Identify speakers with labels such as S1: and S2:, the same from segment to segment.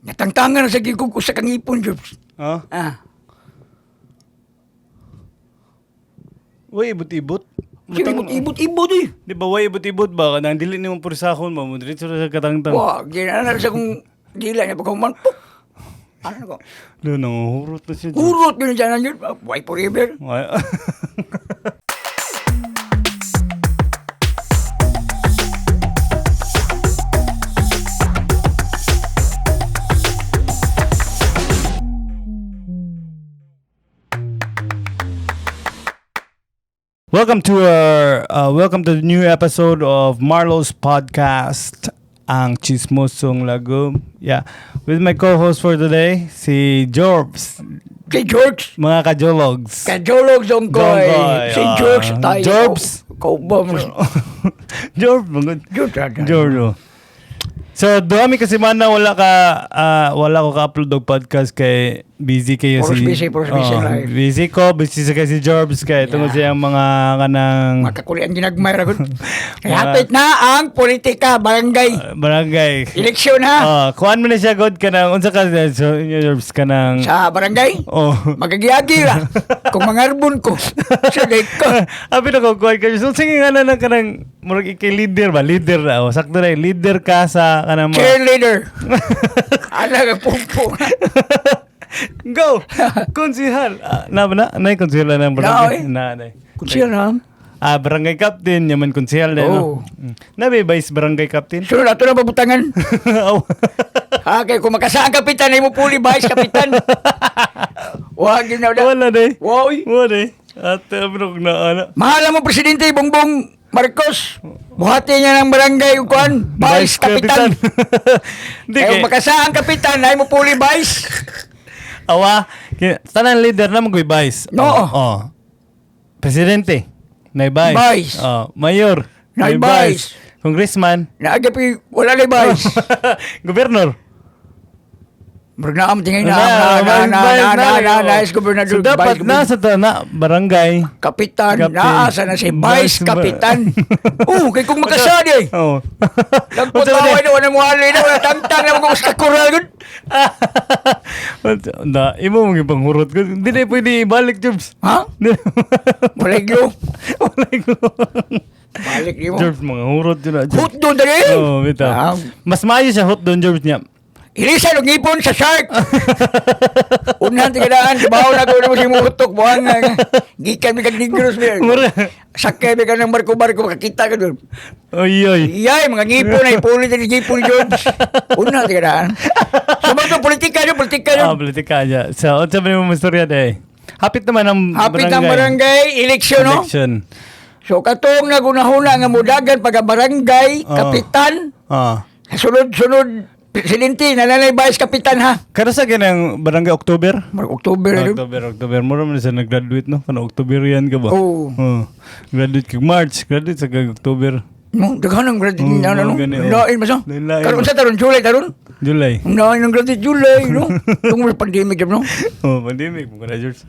S1: Natangtangan na sa gigog ko sa kangipon, Jobs.
S2: Oh?
S1: Ah.
S2: Way ibot-ibot.
S1: Sige, ibot-ibot eh.
S2: Di ba way ibot-ibot ba? Kanang dili ni mong pursahon mo. Diretso na sa katangtang.
S1: Wah, ginana sa kong dila niya. Pagkaman, puk! Ano ko?
S2: Doon, nanguhurot na siya.
S1: Hurot ko na dyan yun. Why forever?
S2: Ay. Welcome to the new episode of Marlo's podcast, Ang Chismosong Lagom. Yeah, with my co-host for today, si Jorbs.
S1: Si George.
S2: Mga kajologs.
S1: Kajolog Zongkoy.
S2: Zongkoy,
S1: Si George tayo.
S2: Jorbs.
S1: Kau ba mo?
S2: Jorbs, mga
S1: George.
S2: Jordo. So, dami kasi man na wala ko ka-upload og podcast kay busy kayo
S1: Puros busy live.
S2: Busy sa kay si Jorbs kay tungod siyang mga kanang
S1: Makakulian ginagmay ragot. Hapit na ang politika,
S2: barangay.
S1: Eleksyon ha.
S2: Kuan mo na siya god kanang unsa ka so Jorbs kanang
S1: Sa barangay.
S2: oh.
S1: Magagiyagi ra. Kung mangarbon ko. Sige ko.
S2: Abi na ko kuan ka. So sige nga na kanang murag ikay leader na. Oh, sakto na leader ka sa kanang mga
S1: Cheerleader. Ala ka pumpo.
S2: Go! Konsihal. Na ba na? Nay konsihal na ng barangay. Na.
S1: Kung siya na.
S2: Barangay captain. Yaman konsihal na.
S1: Oo.
S2: No? Nabi vice barangay captain.
S1: Sunod ato na babutangan. Okay, kung makasaan kapitan, ay mo puli vice kapitan. Wag yun na.
S2: Wala na eh.
S1: Wow.
S2: Wala eh. At abnog na ana.
S1: Mahal mo Presidente Bongbong Marcos. Buhati niya ng barangay kuan, vice kapitan.
S2: Di
S1: Kaya kung makasaan kapitan, ay mo puli vice.
S2: Awa. Tanan leader na mag-vice.
S1: No.
S2: Oh. Presidente. Nay vice.
S1: Vice.
S2: Oh. Mayor.
S1: Nay
S2: Nay
S1: vice.
S2: Congressman.
S1: Naagapi, wala na vice.
S2: Gobernador.
S1: Bernaam tingin
S2: Na,
S1: nais gobernador.
S2: So dapat nasa na barangay.
S1: Kapitan,
S2: Captain.
S1: naasa na si Vice
S2: Vice
S1: Kapitan. Kay kung makasali eh.
S2: Oh.
S1: Nagputaway na wala mo hali na wala tangtang na mga kakural.
S2: Da, imo mong ipanghurot ko. Hindi na pwede ibalik, Jobs.
S1: Ha? Balik nyo.
S2: Balik ko.
S1: Balik nyo.
S2: Jobs, mga hurot yun na.
S1: Hut doon dali.
S2: Oo, bitaw. Mas maayo siya hot doon, Jobs niya.
S1: Ilisan og ngipon sa shark. Unahan tigadaan, kabaw na ko mo si mutok buhang gikan mi kag Negros mi.
S2: Mura.
S1: Sakay mi ka ng barko-barko makakita ka doon.
S2: Oy, oy.
S1: Iyay, mga ngipon ay pulit ni ngipon George. Unahan tigadaan. So mga politika nyo.
S2: Politika niya. So, unsa ba yung istorya day? Hapit naman ang
S1: Hapit ang barangay, eleksyon no?
S2: Election.
S1: So katong nagunahuna nga mudagan pag barangay, kapitan, sunod Presidente, nalalay vice kapitan ha.
S2: Kada sa ganang barangay October?
S1: Oktober.
S2: October. Mura man siya nag-graduate, no? Kano October yan ka ba?
S1: Oo.
S2: Graduate kag March. Graduate sa kag October.
S1: No, daghan ang graduate niya, no?
S2: gani,
S1: Lain ba sa?
S2: Lain.
S1: Karon sa taron, July taron?
S2: July.
S1: Lain ang graduate, July, no? Tungkol pandemic, no?
S2: Pandemic. Mga George.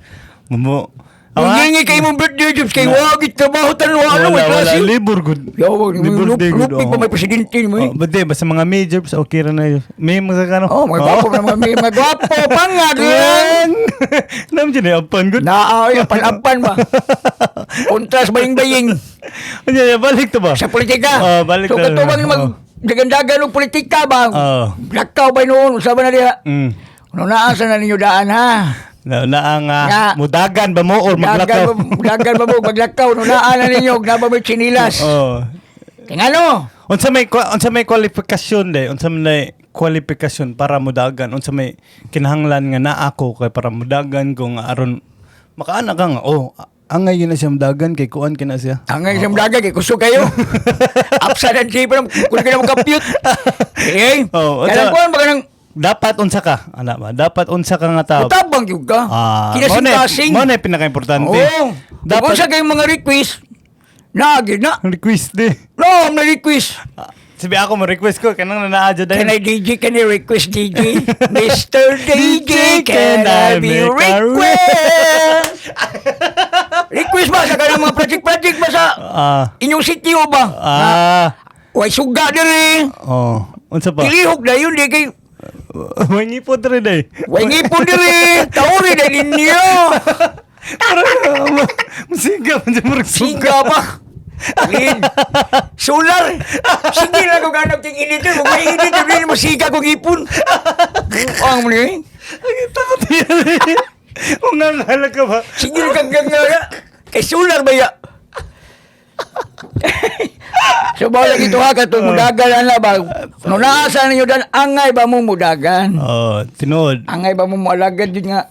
S2: Mamo.
S1: Mangingi kayo mong birthday, Jobs, kayo wagit trabaho tanong, ano, may
S2: Wala.
S1: klase?
S2: Libur good.
S1: Yo,
S2: Libur day good.
S1: lupig pa may presidente mo eh.
S2: But basta mga majors, okay ra na yun. May mga kano.
S1: Oh, mga gwapo na mga gwapo, pangagin!
S2: Nam dyan eh, apan good.
S1: Naaw, pan-apan ba? Kontras baying-baying.
S2: Balik to ba?
S1: Sa politika.
S2: Balik
S1: so,
S2: na.
S1: katubang dagan-dagan ng politika ba? Lakaw ba noon? Usaban na diha? Ano naasa na ninyo daan ha?
S2: Na ang mudagan ba mo or maglakaw?
S1: Dagan ba mo maglakaw? Ano naan na ninyo? Naba mo chinilas? Tingano?
S2: Unsa may kwalifikasyon de? Unsa may kwalifikasyon para mudagan? Unsa may kinahanglan nga naa ako kay para mudagan kung aron makaana ka nga angay yun na siya mudagan kay kuan kina siya.
S1: Angay siya mudagan kay kusog kayo. Upside shape na kung ka na mag-compute. Okay? Kaya kuan ba ka ng
S2: dapat unsa ka ana ba dapat unsa ka nga tao
S1: utabang gyud ka kinasing-kasing
S2: mo na pinaka-importante
S1: dapat sa kayong mga request naagid na
S2: request di
S1: na request
S2: sabi ako mo request ko kanang nanaadyo dahil
S1: can I DJ can I request DJ Mr. DJ can I be request request ba sa kanang mga project ba sa inyong sitio ba way suga diri
S2: unsa pa
S1: ilihog na yun di kay
S2: May ngipon rin eh.
S1: Way ngipon diri. Tauri na ninyo.
S2: Musiga man dyan marag
S1: Singa pa. Lid. Solar. Sige lang kung ganap ting init. Kung may init, hindi mo siga kung ipon. Ang mo niya.
S2: Ang takot yan. Kung nangahala ka ba?
S1: Sige lang kang ganga. Kay solar ba ya? So ba lagi ito ha katong mudagan na ba? No naasa ninyo dan angay ba mo mudagan?
S2: Oh, tinood.
S1: Angay ba mo alagad yun nga?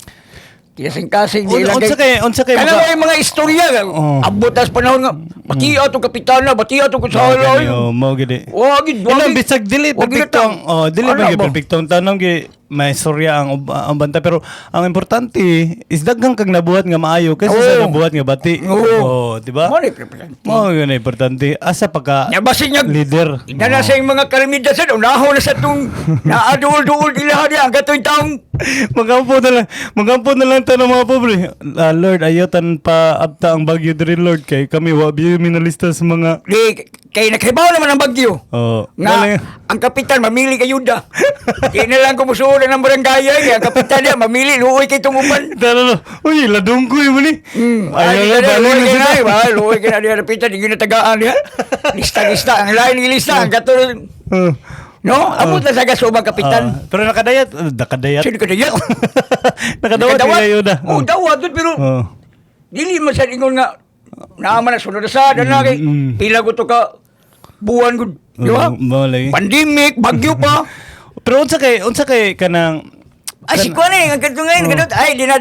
S1: Kasing-kasing
S2: Unsa kay
S1: Kana may mga istorya
S2: Oh.
S1: abot as panahon nga batiya to kapitana, batiya to kusala.
S2: Mo gid.
S1: Wagid
S2: Ilang bisag dili
S1: Wag
S2: perfecto ang dili
S1: Ano
S2: ba
S1: ba?
S2: perfecto ang tanong gi may storya ang banta pero ang importante is daghang kag nabuhat nga maayo kasi sa
S1: Oo.
S2: nabuhat nga bati.
S1: Oo.
S2: Di ba?
S1: Mo ni president.
S2: Mo yun ang importante asa pagka
S1: Nya basig nya
S2: leader.
S1: Ina na sa yung mga kalamidad sa unaho na sa itong naadul-dul ilahan niya ang kato'y taong
S2: Magampo na lang tayo ng mga pobre. Lord, ayotan pa abta ang bagyo diri Lord kay kami wa biyo minalista sa mga
S1: di kay nakhibaw naman ang bagyo. Nga
S2: Galing.
S1: ang kapitan mamili kay Yuda. Kaya na lang kumusulan ng barangay kaya ang kapitan niya mamili luoy kay tungupan.
S2: Tara, uy, ladong ko yun ni.
S1: Ay,
S2: Ayaw na, balik na sila.
S1: luoy ka na diya napitan, di ginatagaan niya. Lista-lista, ang lain ng lista, ang katulad. No? Abot na sa gasubang kapitan.
S2: Pero nakadayat. Nakadayat.
S1: Sino ka diya?
S2: Nakadawat nila yun na.
S1: Oo, dawat doon, pero dili man sa ingon nga naaman na sunod sa na kay pila ko to ka buwan gud, di ba?
S2: Malay.
S1: Pandemic, bagyo pa.
S2: Pero unsa kay kanang
S1: Ay, si Kuan eh, ang ganito ngayon, ganito. Ay, di na,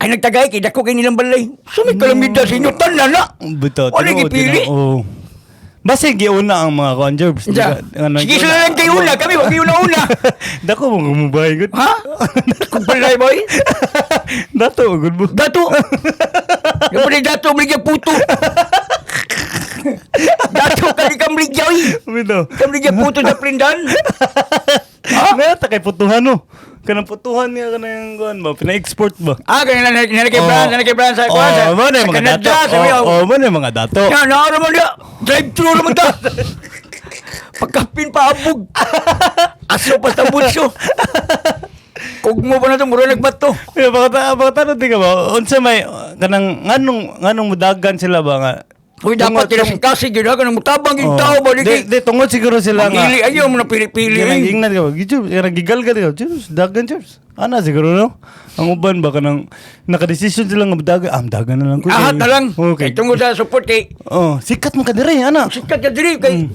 S1: ay nagtagay, kay dako kay nilang balay. So may kalamida sa inyo, tanan na.
S2: buto.
S1: Wala gipili.
S2: Oo. Basta giuna ang mga conjures.
S1: Sige, sila lang kayo una, kami wag kayo na una.
S2: Dako mo gumubay gud.
S1: Ha? Kung balay boy?
S2: Dato gud mo.
S1: Dato. Yung pala dato, maligya puto. Dato, kali kang maligya, oy.
S2: Bito.
S1: Kang maligya puto sa prindan.
S2: Nata kay putuhan no. Kanang putuhan niya kanang kuan ba pina-export ba?
S1: Ganyan na kay Bran sa Kuan.
S2: Oh, mo na yung mga dato. Mo na yung mga dato.
S1: Yan, naaraman niya. Drive-thru naman ta. Pagkapin pa abog. Aso pa sa bulso. Kung mo pa na ito, mura nagbato.
S2: Baka tanong di ka ba? Unsa may kanang nganong mudagan sila ba nga?
S1: Uy, dapat tinasing-kasing yun. Ganang mutabang yung tao. Balik
S2: Di tungod siguro sila nga.
S1: Pili, ayaw mo na pili-pili.
S2: Ingnan ka ba? Gigal ka ka. Cheers, dagan cheers. Ana siguro no? Ang uban ba kanang nakadesisyon sila nga mudagan. Mudagan na lang ko.
S1: Ahat na lang.
S2: Okay.
S1: Kay tungkol sa support eh.
S2: Sikat mo ka dire, ana.
S1: Sikat ka diri kay...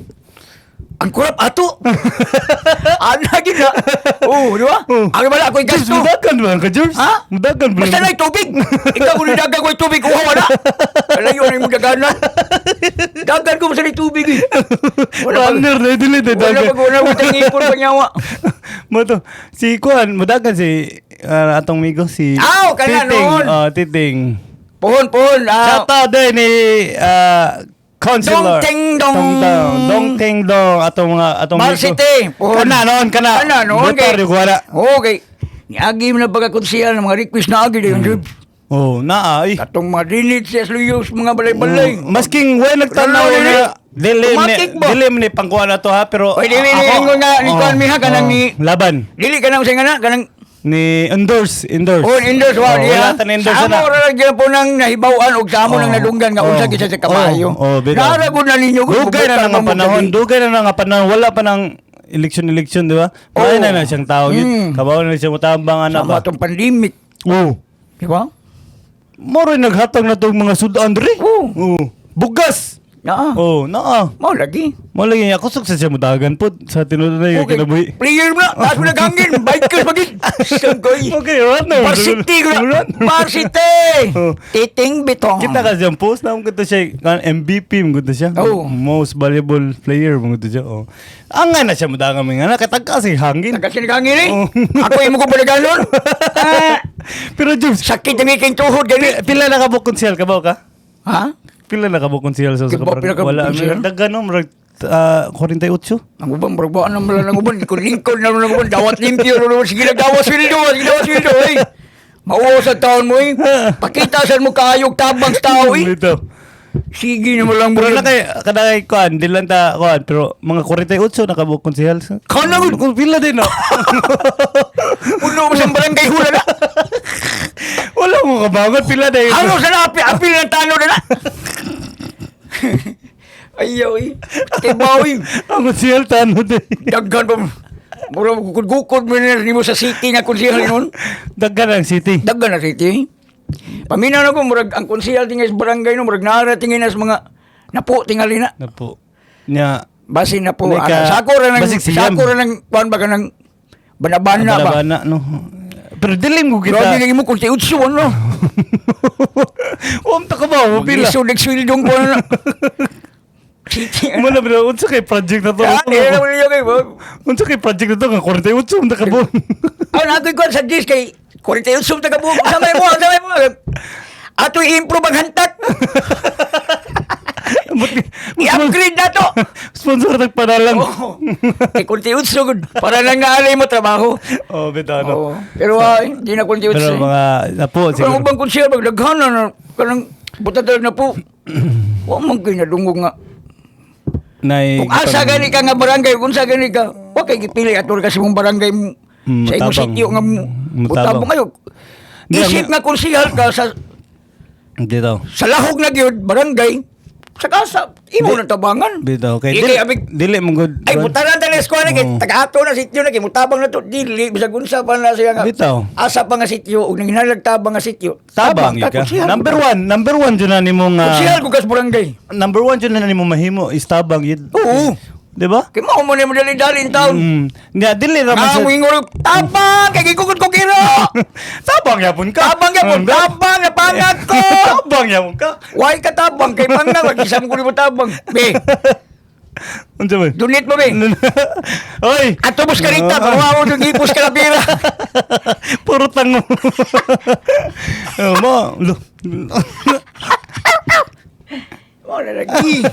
S1: Ang kurap ato. Ana gina. Di ba? Ang bala ako'y
S2: Cheers,
S1: gasto.
S2: mudagan ba ka, Cheers?
S1: Ha?
S2: Mudagan ba?
S1: Basta na'y tubig. Ikaw kung nidagan ko'y tubig, uhaw na. Alayo na yung daganan. Dagan ko sa tubig eh.
S2: Runner na dili de
S1: Wala
S2: dagan.
S1: pag-una mo tayong ipon pa nyawa.
S2: Mo to si Kuan mudagan si atong migo si
S1: Kana
S2: Titing.
S1: noon.
S2: Titing.
S1: Pohon.
S2: Shout out din ni Councilor. Dong ting dong atong
S1: Varsity. Pohon.
S2: Kana noon
S1: kay.
S2: Motor yung wala.
S1: Okay. Niagi mo na pagkakonsiyan ng mga request na agi dayon, Jib.
S2: Na ay.
S1: Katong mga dinit siya sluyos, mga balay-balay.
S2: Masking way nagtanaw na
S1: Automatic ba?
S2: dili ni pangkuan na to ha pero
S1: Oy, dili ingon nga ni Kuan Miha kanang ni
S2: laban
S1: dili ka nang singa na kanang
S2: ni endorse.
S1: indoors wa
S2: Wala ta na endorse
S1: Sa
S2: na.
S1: amo ra gyud po nang nahibaw-an og sa amo nang nadunggan nga unsa gisa sa kabayo.
S2: bitaw.
S1: Naragod na ninyo
S2: Dugay na nga panahon, wala pa ng eleksyon, di ba? Wala na siyang tao yun. Kabaw na siyang matambang anak
S1: Sa
S2: ba?
S1: atong pandemic, di ba?
S2: Moro naghatag na tong mga sudan diri. Bugas.
S1: Naa.
S2: Naa.
S1: Mao lagi.
S2: Mo lagi ako sukses siya mudagan po sa tinuod na yung kinabuhi.
S1: Player mo na. Taas mo naghangin. Bikers magig. Sangkoy.
S2: Okay, runner.
S1: Varsity ko na. Varsity. Titing bitong.
S2: Kita ka siyang post na mga siya MVP mga siya. Most valuable player mga siya. Angay na siya mudagan mga katag kasi hangin.
S1: Kasi naghangin eh. Ako yung mga balagalon.
S2: Pero Jobs,
S1: Sakit na may tuhod gani.
S2: pila na ka konsyel ka ba ka?
S1: Ha?
S2: Pila na ka konsyel sa
S1: Pila ka
S2: wala
S1: konsyel?
S2: dagan no, 48.
S1: Ang ubang bragbaan naman lang ang uban. Lingkod naman ang uban. Dawat limpyo naman. Sige lang, dawas sweldo. Mauwa sa taon mo eh. Pakita saan mo kaayog tabang sa tao eh.
S2: Dito.
S1: Sige naman lang
S2: Pero
S1: mo.
S2: na kay kada kay kuan, di lang ta kuan, pero mga 48 nakabuok konsehal.
S1: Kana gud.
S2: Kung pila din no.
S1: Puno mo sa barangay hula na.
S2: Wala mo kabangon pila din.
S1: Ano sa api ng tano na. Ayaw eh. Tibaw eh.
S2: Ang konsehal tano din.
S1: Daghan pa. Mura gukod mo na mo sa city nga konsehal nun.
S2: Daghan ang city.
S1: Daghan na city. Paminaw na ko, murag ang konsehal tingay sa barangay no, murag naratingin na sa mga napo tingali na.
S2: Na po. Nya
S1: Basi na po.
S2: Like,
S1: Sako ra
S2: basig siyam.
S1: ng kuan ba ka ng banabana ba?
S2: bana no. Pero dilim mo
S1: Grabe
S2: kita.
S1: lagi mo kung tiutso ano.
S2: Ta ka ba? Mo pila.
S1: Iso nagswildong ko na. City.
S2: Mo na bro, unsa kay project na to?
S1: Ah, di na mo niyo kay mo.
S2: Unsa kay project na to nga 48 unta ka bon.
S1: Aw nakoy ko sa disk kay 48 taga buo. Samay mo. Ato i-improve ang hantat. I-upgrade na to.
S2: Sponsor nagpadalang.
S1: Oh. Kay 48 gud para lang naalay mo trabaho.
S2: Oh, bitaw no.
S1: Oo. Pero hindi na 48.
S2: Pero mga napo
S1: Kung
S2: siguro.
S1: bang konsiya magdaghan na kanang butadal na po. Wa man kay nadungog nga.
S2: Nay
S1: Kung asa gani ka nga barangay, kung sa gani ka, wa kay gipili ato kasi mong barangay mo sa imong
S2: Mutabang.
S1: sitio nga
S2: Mutabang.
S1: butabang kayo.
S2: Di,
S1: Isip nga konsihal ka
S2: Hindi daw.
S1: sa lahog na gyud barangay, saka sa imo na tabangan.
S2: Bitaw kay
S1: Di kay abig
S2: dili mo good.
S1: ay butaran ta na eskwela kay
S2: Oo.
S1: taga-ato na sitio na kay mutabang na to dili bisag unsa pa na siya nga.
S2: Bitaw.
S1: Asa pa nga sitio ug nanghinahanglan tabang nga sitio.
S2: Tabang
S1: ka,
S2: ka.
S1: konsihal.
S2: Number one dyan na ni mong
S1: Konsihal ko kas barangay.
S2: number 1 dyan na ni mong mahimo is tabang yun.
S1: Oo.
S2: Di ba?
S1: Kay mao mo ni mo dali in town.
S2: Nga, dili naman
S1: Nga
S2: sa...
S1: wingor tabang kay gikukot ko kiro.
S2: Tabang yapon ka.
S1: Tabang gyapon, tabang na pangat ko.
S2: Tabang yapon ka.
S1: Why ka tabang kay mangga mag-isam ko ni mo tabang. Be,
S2: Unsa ba?
S1: donate mo be.
S2: Oy!
S1: Ato bus ka rita, paruha mo yung gipos ka na pira.
S2: Puro tango. Oh, mo.
S1: Oh, lalagi.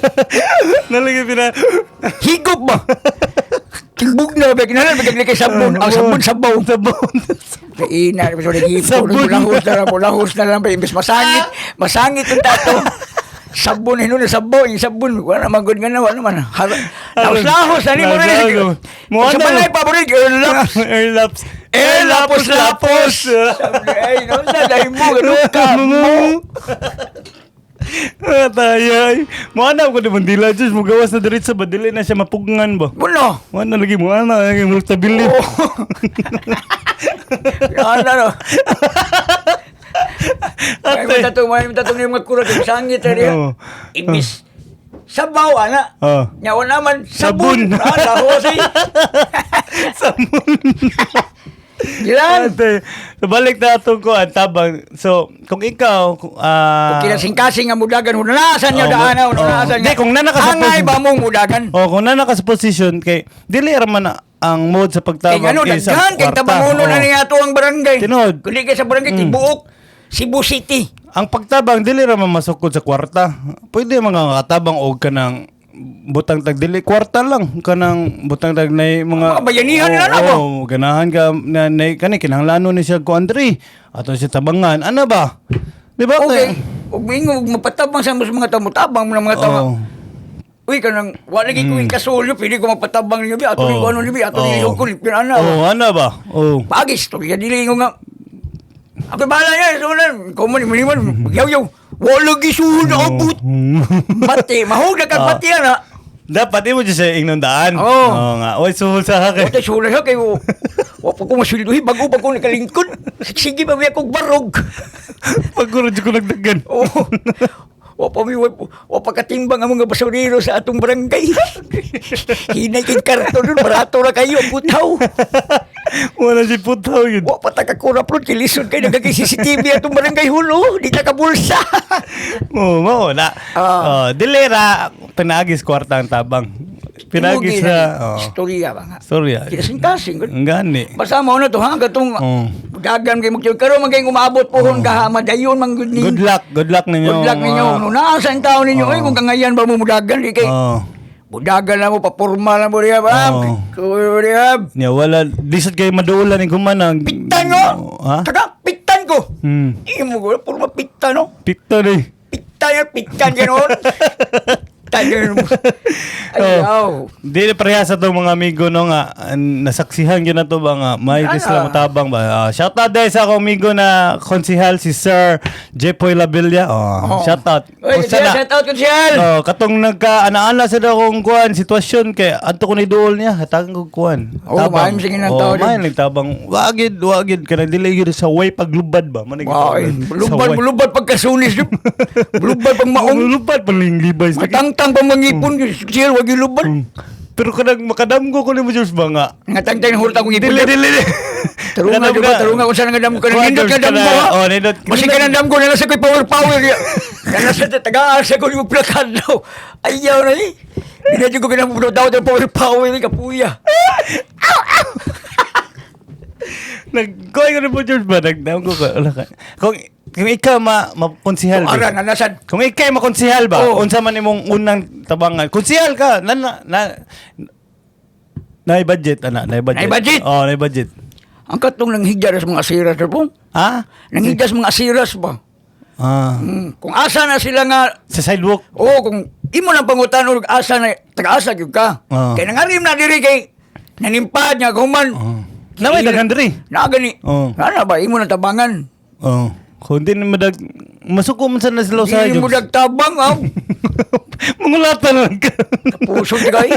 S2: Nalagay pina.
S1: Higop ba? Tigbog na ba? Kinalan ba kay sabon? Ang sabon, sabaw.
S2: Sabon.
S1: Kaina, mas wala gipos.
S2: Sabon.
S1: Mulahos na lang. Imbes masangit. Masangit yung tato. Sabon, hino na sabon. Yung sabon. Wala naman good nga na. Wala naman. Lahos-lahos. Ano mo rin?
S2: Mo
S1: Sa
S2: ano?
S1: balay, paborit. Erlaps.
S2: Airlaps.
S1: Lapos-lapos. Sabi, ay, no, naday mo. Ganun ka mo.
S2: Tayay. Mo ana ko di bandila just mo gawas na diretso ba dili na siya mapugngan ba.
S1: Wala.
S2: Wala lagi mo ana lagi mo stabilit.
S1: Oh. Yan na, no. Ay, may tatong yung mga kurot. Yung sangit na niya.
S2: Oo.
S1: Ibis. Sabaw, ana.
S2: Oh.
S1: Nyawa naman,
S2: Sabon.
S1: sabon. Lahos eh.
S2: Sabon.
S1: Gilan.
S2: Ate, so balik na itong ko ang tabang. So, kung ikaw,
S1: Kinasing-kasing nga mudagan. Hunanasan niya daan. Hunanasan
S2: Di, kung nana ka sa
S1: Angay ba mong mudagan?
S2: kung nana ka sa position, kay, dili raman ang mode sa
S1: Kay
S2: pagtabang
S1: ano,
S2: sa
S1: daghan. Kay
S2: kwarta.
S1: tabanguno na
S2: Oo.
S1: niya ito ang barangay.
S2: Tinod.
S1: Kundi kay sa barangay, tibuok. Cebu City.
S2: Ang pagtabang, dili raman masukod sa kwarta. Pwede mga katabang o ka ng butang tag dili kwarta lang kanang butang tag na mga
S1: Mga bayanihan na na ba?
S2: Oo, ganahan ka na kani kinahanglanon ni siya ko Andre ato siya tabangan ano ba di ba
S1: Okay. Ug mingo mapatabang sa mga tamutabang mga mga tama.
S2: Oo.
S1: Uy kanang wala lagi ko ikasulyo pili ko mapatabang niyo bi ato ni ano ni bi ato ni
S2: Oo.
S1: ko lipin ana.
S2: oh ano ba oh
S1: Pagis to kaya dili ko nga. Ako bahala niya sunan ko man yaw. Wala gisuhon na abot. Pati mahog na kag pati ana.
S2: dapat mo siya inundaan
S1: Oo.
S2: nga oy suhol sa
S1: Wala
S2: kay
S1: sula siya kayo. Wa pa ko masulduhi bago pa ko nakalingkod. Sige pa may akong barog.
S2: pagkurod ko nagdagan
S1: Oh. Wa pa katimbang ang mga basurero sa atong barangay. Hinay kay karton nun, barato na kayo, putaw.
S2: wala si putaw yun
S1: Wa pa takakura pro kilisod kay nagagay CCTV atong barangay hulo, di ta kabulsa.
S2: mo na dili ra pinagis kwarta ang tabang pinagis sa
S1: Istorya ba nga.
S2: sorry
S1: Kinasing-kasing.
S2: ang gani
S1: Basta mo na to ha, gatong
S2: Oo.
S1: dagan kay magtiyo karon man kay umabot pohon ka madayon man gud ni.
S2: Good luck ninyo.
S1: Good luck ninyo. No naasan taon ninyo ay kung kangayan ba mo mudagan di kay.
S2: Oh.
S1: Budagan na mo paporma na mo diya ba?
S2: Oo.
S1: Kuriyab.
S2: Nya wala disod kay maduulan ni kumanang.
S1: Pitan mo!
S2: Ha?
S1: Taga, pitan ko!
S2: Hmm.
S1: Hindi mo ko, puro mapitan no?
S2: Pikta ni.
S1: tayo pikan ganoon. Tayo mo. Ayaw.
S2: Di pareha sa itong mga amigo no nga nasaksihan yun na to ba nga may sila matabang ba. Shout out dahil sa akong amigo na konsihal si Sir Jepoy Labilla. Shout out.
S1: Oy, shout out konsihal.
S2: Katong nagka-ana-ana sa daw kong kuan sitwasyon kay adto ko ni duol niya hatagan ko kuan.
S1: Tabang. Sige ng tao.
S2: May tabang wagid kana dili gyud sa way paglubad ba.
S1: Lubad pagkasunis. Lubad pag maong.
S2: Lubad palinglibay.
S1: Matangtang pa mangipon siya wag lubad.
S2: Pero kanang makadamgo ko ni mo Diyos ba nga?
S1: Ngatang-tang hurta kong ipon.
S2: Dili.
S1: Tarunga kung saan nga dam ko. Nindot ka dam ko. Masing ka ng dam ko. Nalasa ko'y power. Nalasa taga-asa ko yung plakado. Ayaw na eh. Binadyo ko pinampuno daw ng power. Kapuya.
S2: Nagkuhay ko na po Diyos ba? Nagdam ko ka. Kung ikaw makonsihal ba?
S1: Aran, nanasan.
S2: Kung ikaw makonsihal ba? Unsa man imong unang tabangan? Konsihal ka. Na-budget, ana.
S1: Na-budget?
S2: Oo, na-budget.
S1: Ang katong nanghigya sa mga asiras na po.
S2: Ha?
S1: Nanghigya sa mga asiras ba? Kung asa na sila nga...
S2: Sa sidewalk?
S1: Oo, kung imo lang pangutan o asa na... Taga-asa yun ka. Kaya nangarim na diri kay... Nanimpad niya, kuman.
S2: Namay dagan diri.
S1: Nagani. Ano ba? Imo na tabangan.
S2: Kung di na masuko man sana sila sa
S1: Hindi mo nagtabang,
S2: Mangulatan lang ka.
S1: Puso ka kayo.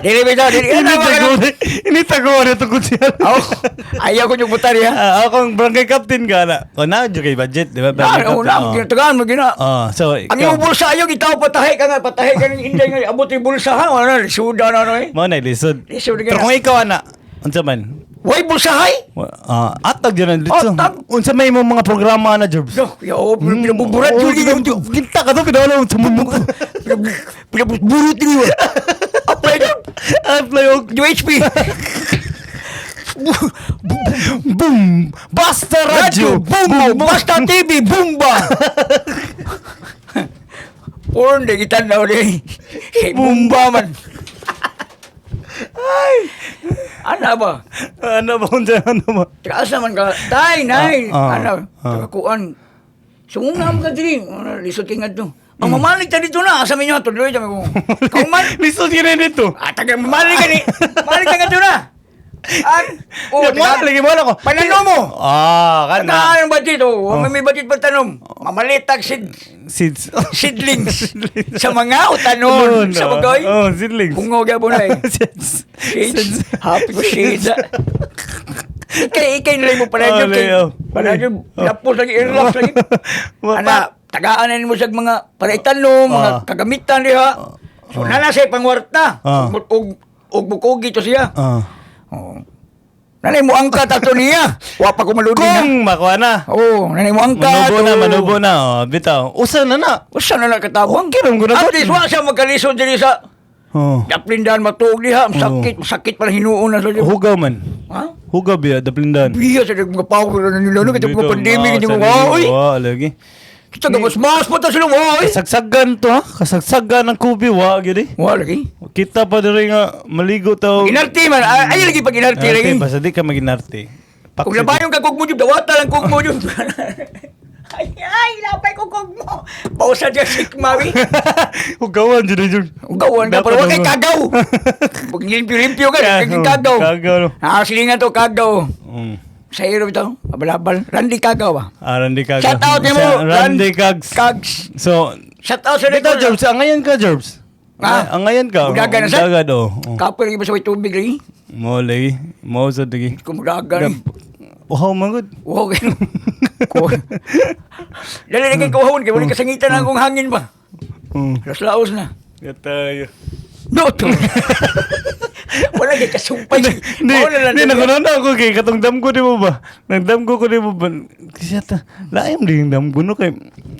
S1: Dili ba dili.
S2: Initago na ito kutsyan.
S1: Ayaw ko yung butar ya.
S2: Ako ang barangay captain ka na. O na, dyan kay budget. Di ba?
S1: Tagaan mo gina.
S2: So,
S1: ang iyong bulsa ayaw, itaw patahay ka ng inday nga. Abot yung bulsa ha. Ano, lisuda na ano eh.
S2: Mo na, lisod.
S1: Lisod ka
S2: Pero kung ikaw, ana, unsa man?
S1: Way bulsahay?
S2: Atag dyan ang litso. Unsa may mga programa na, Jorbs?
S1: Pinabuburat yun.
S2: Kinta ka to, pinawala mo sa mundo ka.
S1: Pinabuburot yun. Apply yun.
S2: Apply yun.
S1: UHP.
S2: Boom! Basta Radio!
S1: Boom! Basta TV! Boomba! Porn, nagitan na ulit. Boomba man. Ay! Ano ba?
S2: Ano ba?
S1: Takas naman ka. Tay, nay! Ano? Tagakuan. Sumungam ka diri. Lisod tingad to. Ang mamalig ta dito na. Asa minyo tuloy. Kung man.
S2: Lisod ka na dito.
S1: Taga mamalig ka ni. Mamalig ka nga to na.
S2: Lagi mo ako.
S1: Panano mo.
S2: Kan na.
S1: Tagaan ang budget. May budget pa tanom. Mamalitag seedlings. Sa mga utanon. Sa bagay.
S2: Seedlings.
S1: Bungo gabo na eh. Seeds. Happy ko seeds. Ikay nilay mo pala dyan. Pala dyan. Lapos lagi. Irlaps lagi. Tagaan na mo sa mga paraitanong, mga kagamitan niya. So, nanasay pangwarta. Og bukugi to siya. Nanay mo angkat ato niya. Wapa ko maludi na.
S2: Kung makuha na.
S1: Nanay mo angkat.
S2: Manubo na. Bitaw. Usa na.
S1: Usa na katabang.
S2: Kiram ko na.
S1: At least wa siya magkalisod diri sa daplindan matuog diha. Masakit para hinuon na sa diya.
S2: Hugaw man.
S1: Ha?
S2: Hugaw biya, daplindan.
S1: Biya sa mga power na nila. Kita mga pandemic.
S2: Lagi.
S1: Kita ka mas pa ta sila.
S2: Kasagsagan to ha? Kasagsagan ng kubi. Lagi.
S1: Lagi.
S2: Kita pa rin nga maligo tao.
S1: Ginarti man. Ay lagi pag ginarti lagi.
S2: Basta di ka maginarti.
S1: Kung labayong ka kog mo dyan, dawata lang kog mo dyan. Ay, lapay ko kog mo. Pausa dyan si Mawi.
S2: Hugawan dyan.
S1: Hugawan ka, pero huwag kay kagaw. Pag limpyo-limpyo ka, kagaw.
S2: Kagaw.
S1: Nakasilingan to, kagaw. Sa hero ito, abalabal. Randy Kagaw ba?
S2: Randy Kagaw.
S1: Shout out niyo mo.
S2: Randy Kags.
S1: So, shout out sa
S2: dito, Jerbs. Angayan ka, Jerbs. Angayan ka.
S1: Mudagan na sa?
S2: Mudagan,
S1: Kapag lagi ba sa may tubig lagi?
S2: Mo lagi. Mo sa lagi.
S1: Kung mudagan.
S2: Wow, magod.
S1: Wow, kayo. Dali na kayo kuhawon. Kaya wala kasangitan na akong hangin ba? Laos na.
S2: Gatayo.
S1: No, to. Wala kayo kasumpay.
S2: Hindi, nakunanda ako kay katong damgo di mo ba? Nagdamgo ko di mo ba? Kasi ata, laim din yung damgo no kay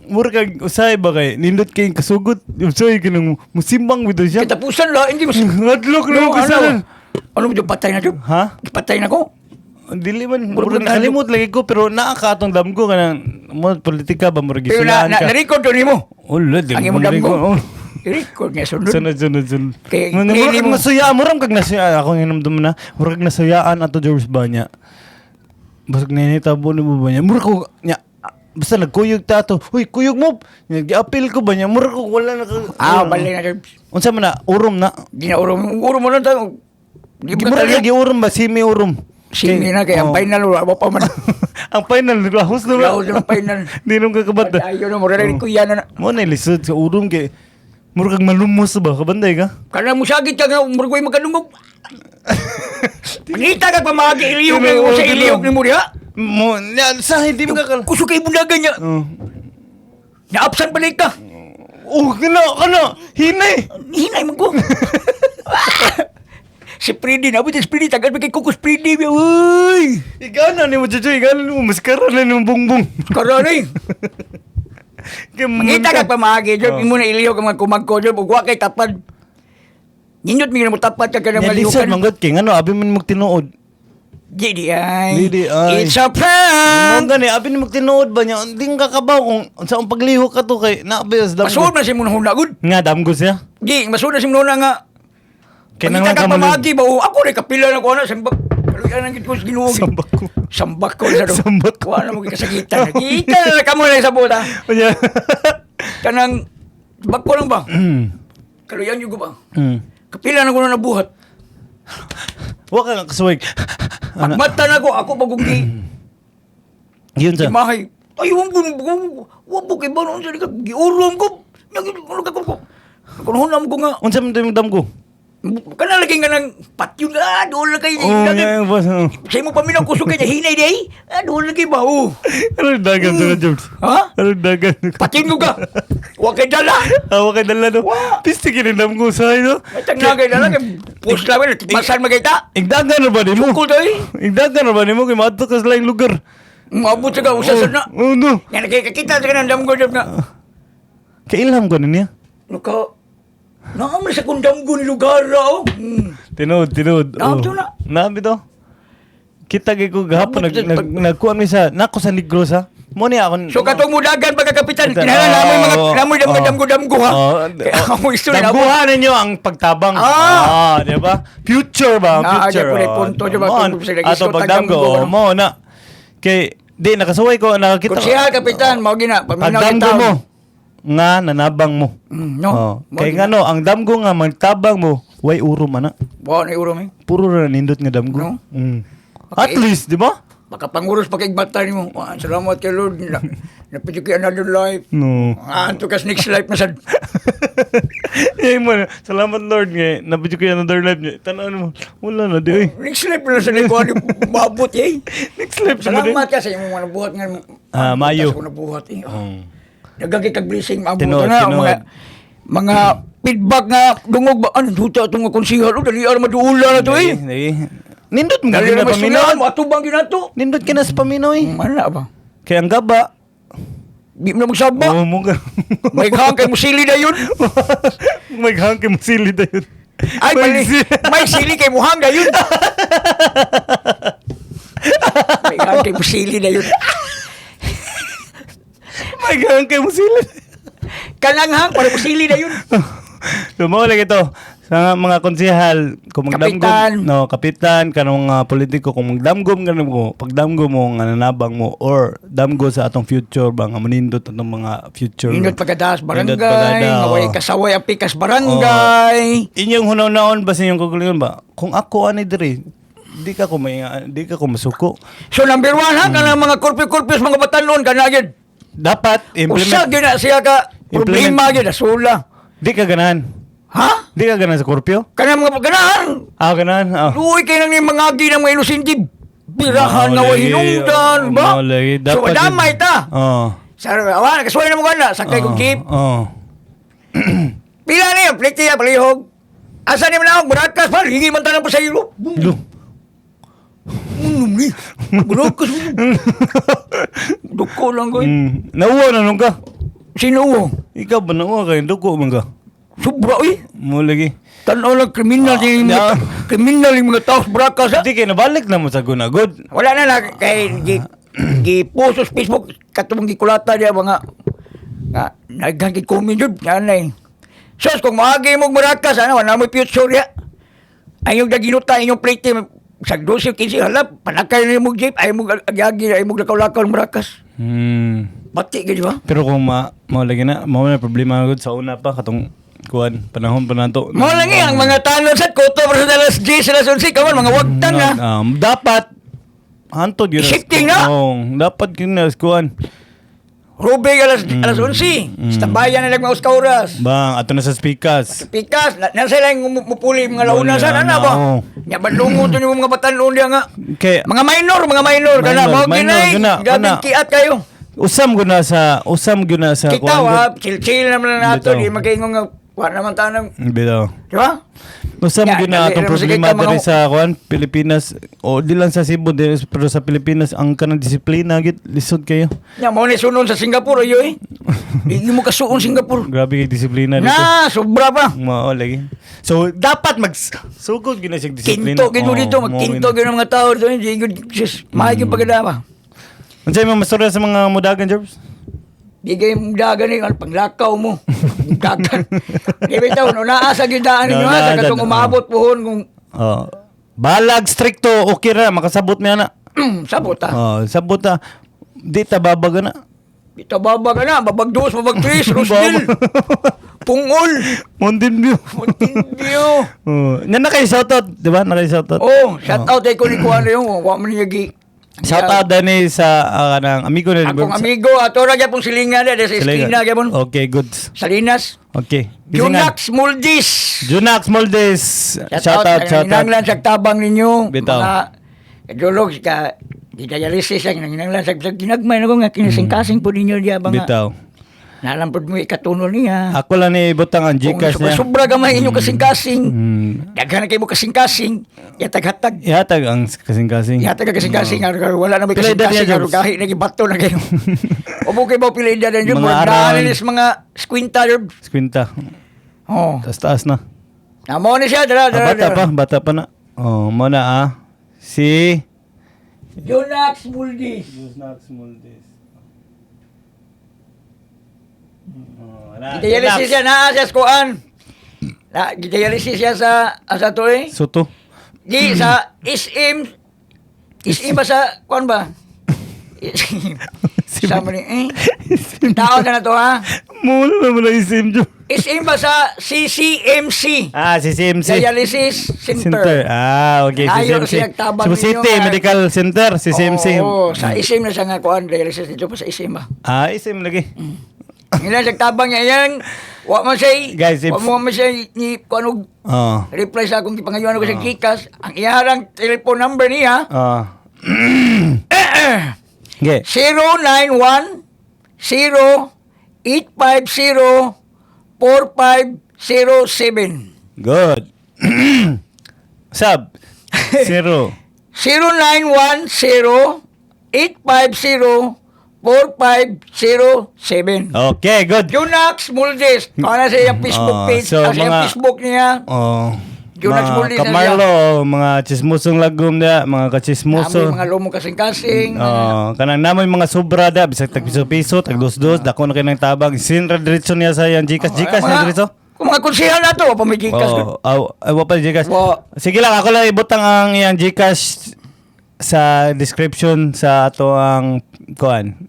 S2: mura kag usay ba kay nindot kay kasugot. Usay ka nang musimbang bito siya.
S1: Katapusan la, hindi mas...
S2: Ngadlok na kasalan.
S1: Ano mo dyan, patay na dyan?
S2: Ha?
S1: Patay na ko?
S2: Dili man, mura nakalimot lagi ko pero naakatong damgo ka ng politika ba mura
S1: pero
S2: gisulaan ka.
S1: na-record to ni mo?
S2: Ulo, di
S1: mo damgo. I-record niya sunod.
S2: Sunod.
S1: Kaya
S2: murag nasuyaan, murag kag nasuyaan. Ako hinamdam na, murag nasuyaan ato George ba niya. Basag ninitabo ni mo ba niya. Murag ko, niya, basta nagkuyog ta to. Uy, kuyog mo. Nag-appeal ko ba niya? Mura ko wala na ka.
S1: Bali na Jerbs.
S2: Unsa man na urom na.
S1: Di na urom mo lang tayo. Di mo
S2: Mura
S1: talyo.
S2: lagi urom ba semi urom.
S1: Sige na kaya ang final wala pa man.
S2: Ang final lahos na.
S1: Lahos na ang final.
S2: Di nung kakabata.
S1: Ayaw na mo rin ko yan na.
S2: Mo na lisod sa urom kay mura kag malumos ba kabanday ka?
S1: Kana mo sagit ka nga mura ko makanungog. Pangita ka pamagi iliyog mo sa iliyog ni mo diha.
S2: Mo sa hindi mo ka.
S1: Kuso kay bundagan niya. Na-absent balik ka.
S2: Kana. Hinay.
S1: Hinay mo ko. Si Freddy, nabot si Freddy, tagal mo kay Kukus Freddy. Uy!
S2: Ikaw na ni mo, Jojo. Ikaw na mo. Maskara na ng bongbong.
S1: Karoy. Mangita ka pamagi, Job. Imo na iliyog ang mga kumagko, Job. Ugwa kay tapad. Nindot mo mo tapad ka na
S2: Nalisod,
S1: malihukan.
S2: manggot kay ano, abi man magtinuod.
S1: Di ay.
S2: ay.
S1: It's a prank.
S2: Ang gani, abi ni magtinuod ba niya? Hindi ka kabaw kung sa ang paglihok ka to kay naabiyas
S1: Masud na si muna huna, good.
S2: Nga, damgo siya.
S1: Di, masud na si muna nga.
S2: Kinanglan
S1: Mangita
S2: ka
S1: ka
S2: man.
S1: pamagi ba? Ako rin, kapila na ko na. Sambak. Kaluyan ang gitkos ginuog.
S2: Sambak ko.
S1: Sambak ko sa do.
S2: Sambak ko.
S1: Wala mo kasakitan. Kita na ka mo na sa buta.
S2: Kanya.
S1: Kanang, bak ko lang ba? Kaluyan yung ba?
S2: Hmm.
S1: Kapila na ko na nabuhat.
S2: Wa ka nga kasuwig.
S1: Mata na ko, ako bagong
S2: Yun siya.
S1: mahay. Ay, wabo kay ba noon sa likat. Giurom ko. Nagigulog ako ko. Kung hunam ko nga.
S2: Unsa man tayo magdamgo?
S1: Kana lagi nga ng patyo na. Doon lang kayo.
S2: Oh, nga, boss.
S1: Sa mo paminaw kusog kanya. Hinay di. Doon lang kayo ba?
S2: Ano dagan sa Jobs?
S1: Ha?
S2: Ano dagan?
S1: Patyin ko ka. Huwag kayo dala.
S2: Awa kay dala no.
S1: Wa.
S2: Pisti kinindamgo sa no.
S1: May tagna kayo dala. Push lang. Tikmasan magayta.
S2: Igdagan na ba ni mo?
S1: Sukul tayo.
S2: Igdagan na ba ni mo kay maadto ka sa laing lugar?
S1: Mabot sa ka. Usasad na.
S2: Oh no.
S1: Yan nakikita sa kanang damgo job na.
S2: Kailham ko niya.
S1: Naka. Naamay sa kong damgo ni lugar oh.
S2: Tinood.
S1: Naabto na.
S2: Nabi to. Kita gay ko gahapon
S1: Naabto,
S2: nagkuan mi sa nako sa Negros ha. Mo ni ako.
S1: So katong mudagan pagkakapitan,
S2: Kapitan,
S1: kinahanglan namoy mga
S2: oo,
S1: namoy
S2: oo.
S1: damgo ha. Kaya ako gusto na
S2: Damguhan ninyo ang pagtabang. Di ba? Future ba?
S1: Ah,
S2: Future.
S1: agad po rin punto, di ba?
S2: Mo,
S1: Kung sila
S2: ato
S1: gusto,
S2: pagdamgo.
S1: tagdamgo, ano?
S2: Mo na. Kay di nakasuway ko nakakita.
S1: Konsyal kapitan, mao gina paminaw
S2: Pagdamgo mo nga nanabang mo.
S1: No.
S2: Oh. Kay ngano ang damgo nga magtabang mo, way uro man na.
S1: Wa na uro mi.
S2: Puro na nindot nga damgo.
S1: No?
S2: At
S1: Okay.
S2: least, di ba?
S1: Baka panguros pa kay bata nimo. Salamat kay Lord. Napidyo kay another life.
S2: No.
S1: Anto kas next life na sad.
S2: Yan mo, salamat Lord nga. Nabidyo ko yung another life niya. Tanaan mo, wala na di oy.
S1: Next life na sa likuan mabot eh.
S2: Next life na di.
S1: Salamat ka sa imong mga nabuhat nga.
S2: Mayo.
S1: Sa nabuhat eh. Nagagi kag blessing mabot
S2: Tinood,
S1: na
S2: tinood.
S1: mga feedback nga dungog ba ano duta tong konsehal dali ara maduula na to eh.
S2: Nindot mo
S1: Dali
S2: gina
S1: ra
S2: paminaw.
S1: mo atubang ginato.
S2: Nindot ka na sa paminaw eh.
S1: Mana ba?
S2: Kaya ang gaba.
S1: Di mo na magsaba.
S2: Oo mo ka.
S1: May hang kay musili na yun.
S2: May hangke mo sili na yun.
S1: Ay, may sili kay muhang na yun. May hang kay musili na yun.
S2: May hangke mo sili.
S1: Kanang hang, para musili na yun.
S2: Lumawala ito. Sa mga konsehal, kung magdamgom,
S1: Kapitan.
S2: kapitan, kanong mga politiko, kung magdamgom ka mo, pagdamgom mo, nga nanabang mo, or damgo sa atong future ba, nga manindot atong mga future.
S1: Nindot pagkadaas
S2: Nindot
S1: barangay,
S2: pagkadaas,
S1: ngaway
S2: oo.
S1: kasaway ang pikas barangay.
S2: Inyong hunaw-naon ba sa inyong kagalingon ba? Kung ako ani diri, di ka ko masuko.
S1: So number one ha, kanang mga korpyo-korpyos, mga batanon, kanagid.
S2: Dapat
S1: Usa
S2: implement.
S1: gina siya ka, problema gina, sula.
S2: Di ka ganahan.
S1: Ha?
S2: Di ka ganahan sa Scorpio?
S1: Kanang mga pagkanahan.
S2: Ganahan.
S1: Luoy kayo nang mga agi ng mga inosintib. Birahan nga way hinungdan, ba?
S2: Maulay.
S1: So, damay ta.
S2: Oo.
S1: Sa awa, nakasway na mo gana. Sakay kong jeep.
S2: Oo.
S1: Pila na yun, plate niya, palihog. Asa ni manawag, barakas pa, hingi man tanong pa sa ilo.
S2: Lo.
S1: Ni, barakas mo. Duko lang ko.
S2: Nauwa na nung ka.
S1: Sino?
S2: Ikaw ba nauwa ka? Duko man ka.
S1: Subra, eh.
S2: Mo lagi.
S1: Tanaw lang, kriminal yung
S2: yeah.
S1: kriminal yung mga taos barakas, ha?
S2: Hindi kayo nabalik na mo sa gunagod.
S1: Wala na kay gipost sa Facebook katong gikulata dia mga nga naghangkit comment jud nanay. Sos kung maagi mo marakas ano wala mo future ya. Ayong daginuta inyong plate sa 12 15 halap panakay ni mo jeep ay mo agagi ay mo lakaw-lakaw marakas. Bati ka, di ba?
S2: Pero kung mao lagi na problema gud sa una pa katong kuan panahon pa nato.
S1: Mo lang ang mga tanong sa kuto para sa alas 10 alas 11 kaman mga wagtang na.
S2: Dapat hantod yun.
S1: Shifting na?
S2: Dapat yun na kuan.
S1: Rubig alas 11. Stambayan na lang mga oras.
S2: Bang, ato na sa speakers.
S1: Pikas, nasa lang mupuli mga launa sa na ba?
S2: Oo.
S1: Nya bandungo to ni mga batan-on diya nga.
S2: Kay
S1: Mga minor kana mo ginay.
S2: guna.
S1: Gabing kiat kayo.
S2: usam guna sa
S1: Kita
S2: kuan.
S1: wa, chill naman na nato
S2: Bitaw.
S1: di magkaingon nga wa naman tanang,
S2: Bitaw.
S1: di ba?
S2: Usam
S1: Ya,
S2: guna atong
S1: dali-
S2: problema
S1: sige ka,
S2: diri
S1: mga-
S2: sa kuan Pilipinas o di lang sa Cebu pero sa Pilipinas ang kanang disiplina gid lisod kayo.
S1: Nya mo ni sunon sa Singapore ayo eh. Di mo kasuon Singapore.
S2: Grabe kay disiplina dito.
S1: Na, sobra pa.
S2: Mao lagi. So dapat magsugod gina sig disiplina.
S1: Kinto gid dito, magkinto gid ang mga tao dito, di gid just mahig yung pagdama.
S2: Unsay mga mastorya sa mga mudagan, Jobs?
S1: Di kayo dagan ni panglakaw mo. Dagan. Di bitaw no naasa gid daan ninyo ha, sa katong umabot pohon kung
S2: Oh. Balag stricto okay ra makasabot mi ana.
S1: sabot ha.
S2: Oh, sabot ta. Di ta babaga na.
S1: Bitaw baba ka na, babagdos, babagtris, rosdil, pungol,
S2: Mountain View.
S1: Montindio.
S2: Oh, nya na kay shoutout, di ba? Na kay shoutout.
S1: Oh, shout out ay ko ni Kuan yung, wa man niya gi.
S2: Shoutout dani sa kanang amigo na
S1: Akong amigo, ato ra gyapon silingan na sa esquina gyapon.
S2: Okay, goods.
S1: Salinas.
S2: Okay.
S1: Junax Muldis.
S2: Junax Moldes. Shoutout.
S1: Hinanglan sa tabang ninyo.
S2: Bitaw.
S1: Mga idolog ka dialysis ang hinanglan sa ginagmay na ko nga kinasing-kasing po ninyo diya ba nga.
S2: Bitaw.
S1: Nalampod mo ikatuno niya.
S2: Ako lang ni butang ang Gcash niya.
S1: Sobra gamay inyo kasing-kasing.
S2: Hmm.
S1: Daghan na kayo mo kasing-kasing. Yatag-hatag.
S2: Ihatag ang kasing-kasing.
S1: Yatag kasing-kasing. Wala na may
S2: Pila edad
S1: kasing-kasing.
S2: niya, Jobs?
S1: Gahi na gibato na kayo. Ubo kayo ba pila edad na yun?
S2: Mga
S1: Mga
S2: around-
S1: daanan is mga squinta.
S2: Squinta.
S1: Oh.
S2: Taas na.
S1: Namo ni siya. Dara.
S2: Bata pa na. Oh, mo na Si
S1: Jonax Muldis.
S2: Junax Moldes.
S1: Dialysis siya na sa skuan. Dialysis siya sa asa to eh.
S2: Soto.
S1: Di sa SM. SM ba sa kuan ba? Sama ni tao ka na to ha.
S2: Mula na mula isim jo.
S1: SM ba sa CCMC?
S2: Si CMC.
S1: Dialysis Center.
S2: Okay.
S1: Ayaw
S2: CCMC.
S1: siya tabang
S2: Cebu City
S1: ninyo,
S2: Medical Center. Si CMC.
S1: Oo, sa SM na siya nga kuan dialysis dito pa sa SM ba.
S2: Isim lagi.
S1: Nila sa tabang niya yan. Wa man siya.
S2: Guys, if-
S1: wa mo man siya ni kuan
S2: Oh.
S1: reply sa akong gipangayuan ko sa Gcash. Ang iharang telephone number niya
S2: Okay.
S1: 091 0850 4507.
S2: Good. Sub. 0.
S1: 0910 850 4507.
S2: Okay, good.
S1: Junax Muldes. Kaya sa iyang Facebook page.
S2: so
S1: sa iyang
S2: mga-
S1: Facebook niya.
S2: Oh.
S1: Jonas
S2: mga
S1: Molina
S2: Kamarlo, mga chismusong lagom da, mga kachismuso.
S1: Mga lumong kasing-kasing.
S2: Kanang namoy mga sobra da, bisag tag piso-piso, tag dos-dos, dako na kinang tabang. Sinra diretso niya sa yang Gcash na diretso.
S1: Kung mga konsehal na ito, pa may Gcash.
S2: Wa pa Gcash.
S1: Wa.
S2: Sige lang, ako lang ibutang ang yang Gcash sa description sa ato ang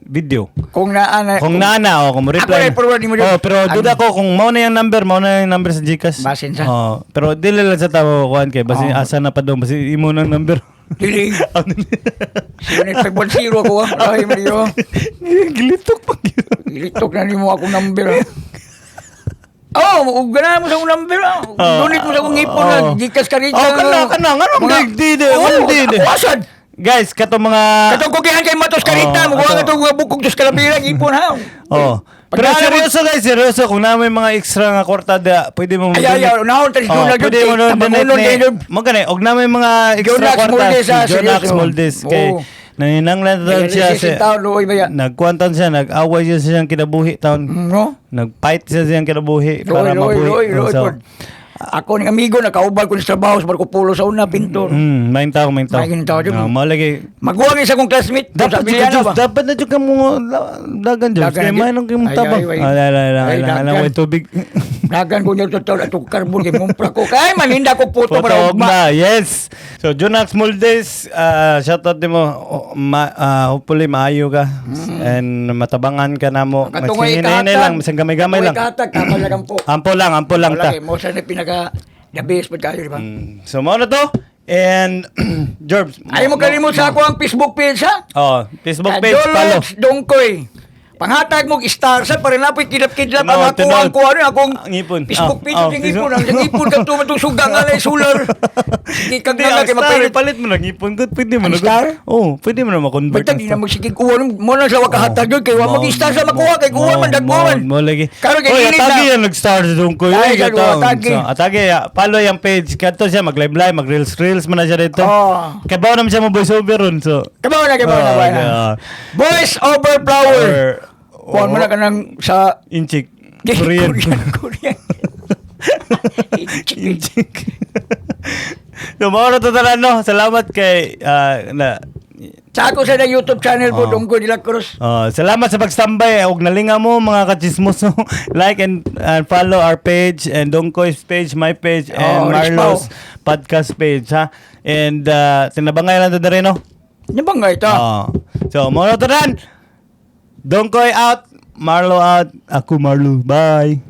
S2: video.
S1: Kung naana.
S2: Kung naana o kung reply.
S1: Ako na i-forward mo dun.
S2: Pero duda ko kung mao na yung number sa Gcash.
S1: Basin sa.
S2: Pero dili lang sa tao kuan kay basi asa na pa daw basi imo nang number.
S1: Dili. 0510 ako ha. Ay, Mario.
S2: Gilitok pa gyud.
S1: Ilitok na ni mo akong number ha. Oh, ganahan mo sa akong number ha. Donate mo sa akong ipon na. Gcash ka rin.
S2: kana anong di.
S1: Wasad.
S2: Guys, kato mga
S1: Katong kugihan kay Matos Karita.
S2: Oo,
S1: Mukuha
S2: ato.
S1: ka itong bukog dos kalabirang ipon ha.
S2: Pero seryoso guys, seryoso kung na may mga extra nga kwarta da, pwede mo
S1: Ay, nahon tayo doon na
S2: pwede mo
S1: doon. Tabangunon kayo doon.
S2: Magkano, og na may mga extra
S1: Jonax
S2: kwarta
S1: Moldes,
S2: si Jonax
S1: seryoso.
S2: Moldes kay
S1: Oo.
S2: naninanglan taon siya
S1: Dialysis
S2: sa
S1: taon, luoy ba yan?
S2: nagkuantan siya, nag-away siya sa siyang kinabuhi taon.
S1: No?
S2: Nag-fight siya sa siyang kinabuhi para
S1: Loy,
S2: mabuhi.
S1: loy,
S2: So,
S1: pod. Ako ng amigo, nakaubal ko sa trabaho sa Marco Polo sa una, pintor.
S2: Main tao.
S1: Maing tao, Jud.
S2: Mao lagi.
S1: Maguwang isa kong classmate.
S2: Dapat
S1: Biliana ba?
S2: dapat na jud ka mo dagan jud.
S1: Dagan
S2: Kaya
S1: na
S2: may
S1: jud.
S2: nang kim
S1: Ay,
S2: tabang.
S1: ay, ay.
S2: Ay,
S1: Ay,
S2: way tubig.
S1: Dagan ko niya totoo at karbon kay mumpra ko. Kaya maninda ko puto
S2: Photo
S1: para
S2: of
S1: ugma.
S2: na, yes. So, Junax Muldes, shout out mo. Hopefully, maayo ka. And matabangan ka na mo.
S1: Katungay
S2: Masingin lang, masang gamay-gamay lang.
S1: Katag, kamalagang po.
S2: Ampo lang ta.
S1: Wala, mo sa na pinaka the best pa tayo, di ba?
S2: So, mo na to. And, George.
S1: Ayaw mo kalimut sa ako ang Facebook page, ha?
S2: Oh, Facebook page, follow.
S1: Jolox Dongkoy. Panghatag mo star sa para na po'y kidap-kidap
S2: No,
S1: ang ako
S2: tinawag.
S1: ang kuha akong
S2: Ang ipon.
S1: Facebook page
S2: Oh,
S1: ang ipon ang ipon ka tumatong sugang nga na sular. Ikag
S2: Hindi,
S1: na
S2: ang
S1: kay
S2: star,
S1: mapalit.
S2: palit mo lang ipon. Pwede mo
S1: Ang
S2: na.
S1: star?
S2: Oh, pwede mo na makonvert.
S1: Basta di na magsigig uwan mo na sa wakahatag yun kay wa mag-star sa makuha kay kuha man dagkuhan.
S2: Mo lagi.
S1: Karon kay
S2: Oy,
S1: init
S2: atagi
S1: na.
S2: yan nag-star sa doon ko.
S1: Ay, sa atagi.
S2: Atagi, follow yung page. Kanto siya, mag-live, mag-reels man na siya dito.
S1: Oh.
S2: Kaya bawa naman siya mo voice over ron. So,
S1: Kabaw na
S2: yeah.
S1: Voice over flower. Kuhan mo na ka ng sa
S2: Inchik. Korean.
S1: Korean.
S2: Inchik. So, mga natatalan, no? Salamat kay,
S1: Sa ako sa na YouTube channel po,
S2: Oh.
S1: Dongkoy de la Cruz.
S2: salamat sa pagstambay. Huwag nalinga mo mga kachismos. Like and follow our page and Dongkoy's page, my page, and Marlo's podcast page. Ha? And tinabangay lang ito rin, no?
S1: Nabangay ita.
S2: So, mga natatalan, Dongkoy out, Marlo out, ako Marlo. Bye.